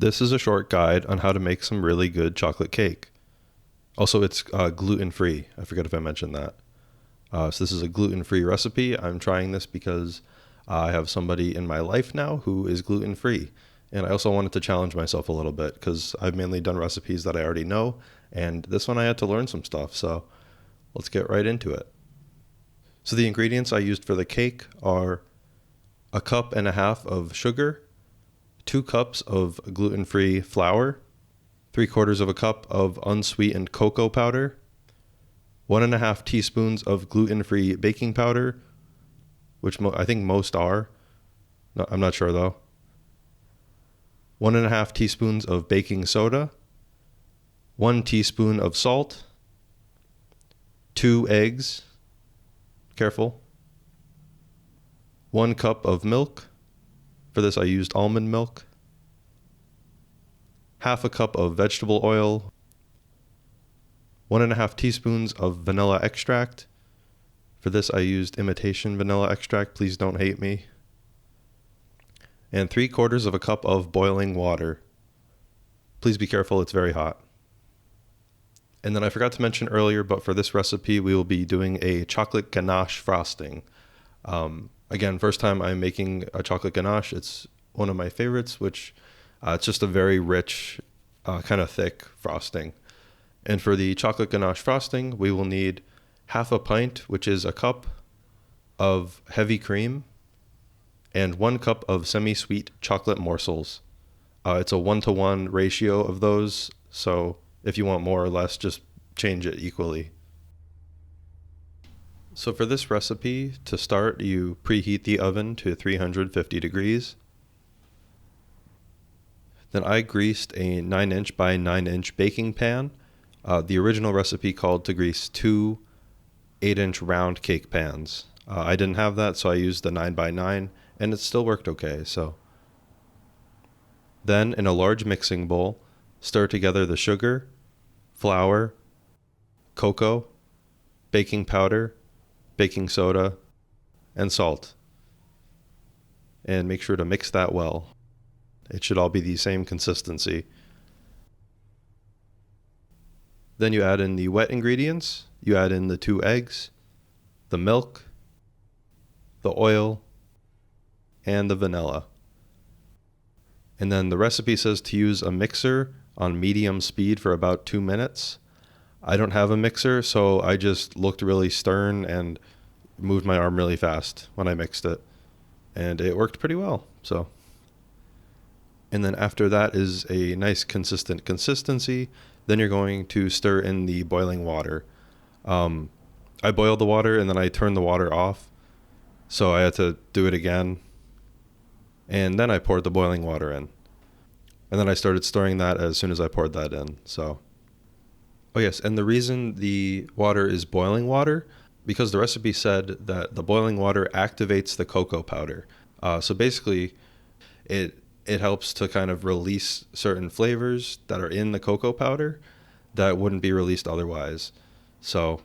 This is a short guide on how to make some really good chocolate cake. Also, it's gluten-free. I forgot if I mentioned that. So this is a gluten-free recipe. I'm trying this because I have somebody in my life now who is gluten-free. And I also wanted to challenge myself a little bit because I've mainly done recipes that I already know. And this one I had to learn some stuff. So let's get right into it. So the ingredients I used for the cake are 1.5 cups of sugar, 2 cups of gluten-free flour, 3/4 cup of unsweetened cocoa powder, 1.5 teaspoons of gluten-free baking powder, which I think most are. No, I'm not sure though. 1.5 teaspoons of baking soda, 1 teaspoon of salt, 2 eggs, careful, 1 cup of milk. For this I used almond milk, 1/2 cup of vegetable oil, 1.5 teaspoons of vanilla extract. For this I used imitation vanilla extract, please don't hate me. And 3/4 cup of boiling water. Please be careful, it's very hot. And then I forgot to mention earlier, but for this recipe we will be doing a chocolate ganache frosting. Again, first time I'm making a chocolate ganache. It's one of my favorites, which it's just a very rich, kind of thick frosting. And for the chocolate ganache frosting, we will need 1/2 pint, which is a cup of heavy cream, and 1 cup of semi-sweet chocolate morsels. It's a 1-to-1 ratio of those, so if you want more or less, just change it equally. So for this recipe, to start, you preheat the oven to 350 degrees. Then I greased a 9-inch by 9-inch baking pan. The original recipe called to grease 2 8-inch round cake pans. I didn't have that, so I used the 9 by 9, and it still worked okay. So then in a large mixing bowl, stir together the sugar, flour, cocoa, baking powder, baking soda, and salt. And make sure to mix that well. It should all be the same consistency. Then you add in the wet ingredients. You add in the 2 eggs, the milk, the oil, and the vanilla. And then the recipe says to use a mixer on medium speed for about 2 minutes. I don't have a mixer, so I just looked really stern and moved my arm really fast when I mixed it. And it worked pretty well. And then after that is a nice consistent consistency. Then you're going to stir in the boiling water. I boiled the water and then I turned the water off. So I had to do it again. And then I poured the boiling water in. And then I started stirring that as soon as I poured that in. Oh yes, and the reason the water is boiling water, because the recipe said that the boiling water activates the cocoa powder. So basically, it helps to kind of release certain flavors that are in the cocoa powder that wouldn't be released otherwise. So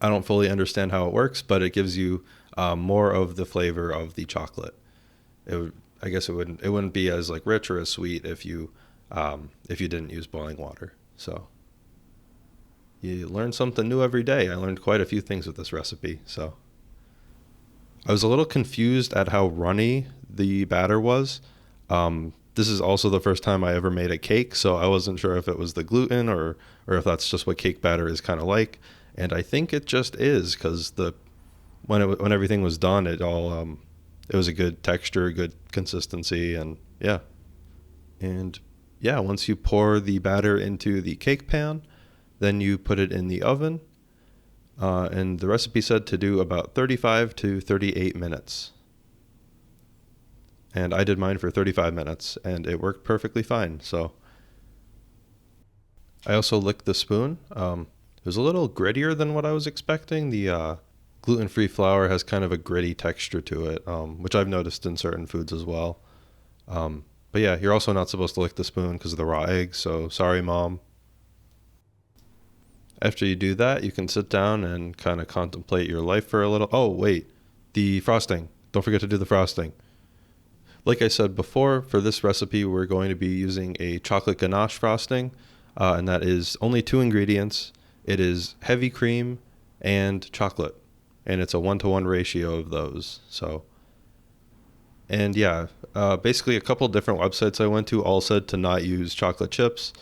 I don't fully understand how it works, but it gives you more of the flavor of the chocolate. I guess it wouldn't be as like rich or as sweet if you didn't use boiling water. So you learn something new every day. I learned quite a few things with this recipe. So I was a little confused at how runny the batter was. This is also the first time I ever made a cake, so I wasn't sure if it was the gluten or if that's just what cake batter is kind of like. And I think it just is, because when everything was done, it was a good texture, good consistency, and yeah. And yeah, once you pour the batter into the cake pan, then you put it in the oven. And the recipe said to do about 35 to 38 minutes. And I did mine for 35 minutes, and it worked perfectly fine. So I also licked the spoon. It was a little grittier than what I was expecting. The gluten-free flour has kind of a gritty texture to it, which I've noticed in certain foods as well. But yeah, you're also not supposed to lick the spoon because of the raw eggs, so sorry, Mom. After you do that, you can sit down and kind of contemplate your life for a little. Oh, wait, the frosting. Don't forget to do the frosting. Like I said before, for this recipe, we're going to be using a chocolate ganache frosting, and that is only two ingredients. It is heavy cream and chocolate, and it's a 1-to-1 ratio of those. So, and yeah, basically a couple different websites I went to all said to not use chocolate chips,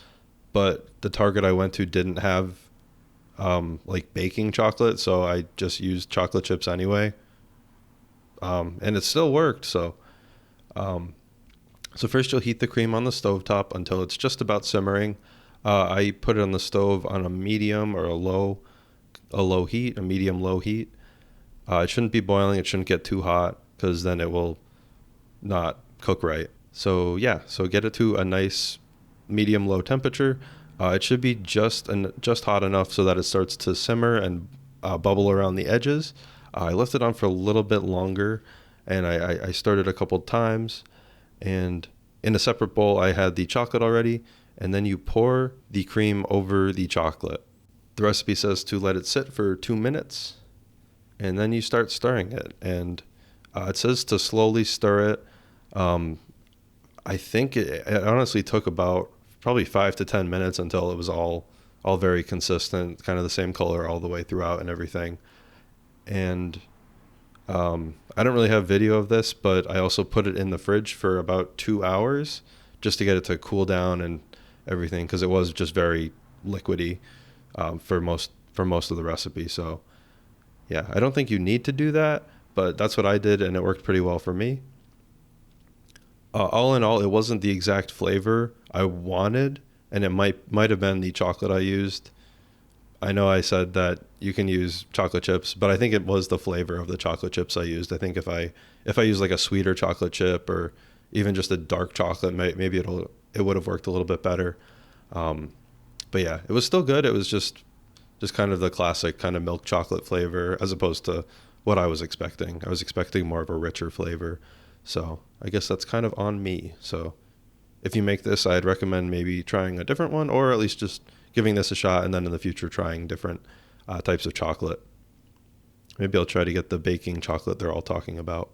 but the Target I went to didn't have like baking chocolate, so I just used chocolate chips anyway, and it still worked. Um, So first you'll heat the cream on the stovetop until it's just about simmering. I put it on the stove on a medium or a low heat, a medium low heat. It shouldn't be boiling. It shouldn't get too hot because then it will not cook right. So yeah, so get it to a nice medium low temperature. It should be just hot enough so that it starts to simmer and bubble around the edges. I left it on for a little bit longer, and I stirred it a couple times. And in a separate bowl, I had the chocolate already, and then you pour the cream over the chocolate. The recipe says to let it sit for 2 minutes, and then you start stirring it. And it says to slowly stir it. Um, I think it honestly took about probably 5 to 10 minutes until it was all very consistent, kind of the same color all the way throughout and everything. And I don't really have video of this, but I also put it in the fridge for about 2 hours just to get it to cool down and everything because it was just very liquidy for most of the recipe. So yeah, I don't think you need to do that, but that's what I did and it worked pretty well for me. All in all, it wasn't the exact flavor I wanted, and it might have been the chocolate I used. I know I said that you can use chocolate chips, but I think it was the flavor of the chocolate chips I used. I think if I use like a sweeter chocolate chip or even just a dark chocolate, maybe it would have worked a little bit better. Um, but yeah, it was still good. It was just kind of the classic kind of milk chocolate flavor as opposed to what I was expecting. I was expecting more of a richer flavor. So I guess that's kind of on me. So if you make this, I'd recommend maybe trying a different one or at least just giving this a shot and then in the future trying different types of chocolate. Maybe I'll try to get the baking chocolate they're all talking about.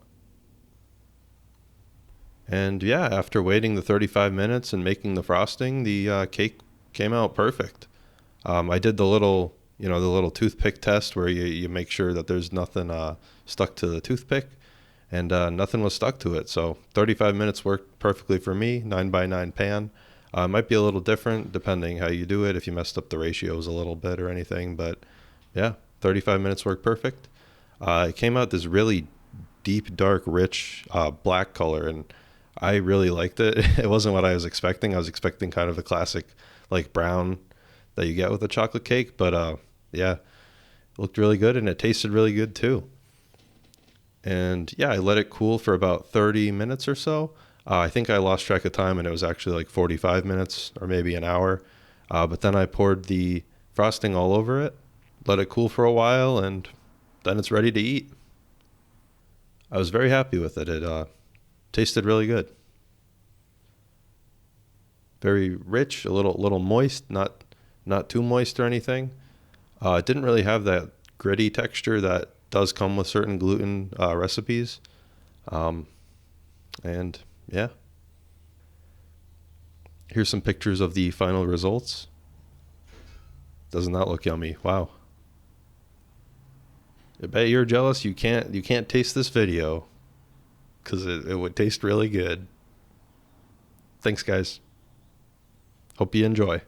And yeah, after waiting the 35 minutes and making the frosting, the cake came out perfect. I did the little toothpick test where you make sure that there's nothing stuck to the toothpick, and nothing was stuck to it. So 35 minutes worked perfectly for me, 9 by 9 pan. It might be a little different depending how you do it, if you messed up the ratios a little bit or anything, but yeah, 35 minutes worked perfect. It came out this really deep, dark, rich black color, and I really liked it. It wasn't what I was expecting. I was expecting kind of the classic like brown that you get with a chocolate cake, but yeah, it looked really good and it tasted really good too. And yeah, I let it cool for about 30 minutes or so. I think I lost track of time and it was actually like 45 minutes or maybe an hour. But then I poured the frosting all over it, let it cool for a while, and then it's ready to eat. I was very happy with it. It tasted really good. Very rich, a little moist, not too moist or anything. It didn't really have that gritty texture that does come with certain gluten recipes. Um, and yeah, here's some pictures of the final results. Doesn't that look yummy? Wow. I bet you're jealous you can't taste this video because it would taste really good. Thanks, guys. Hope you enjoy.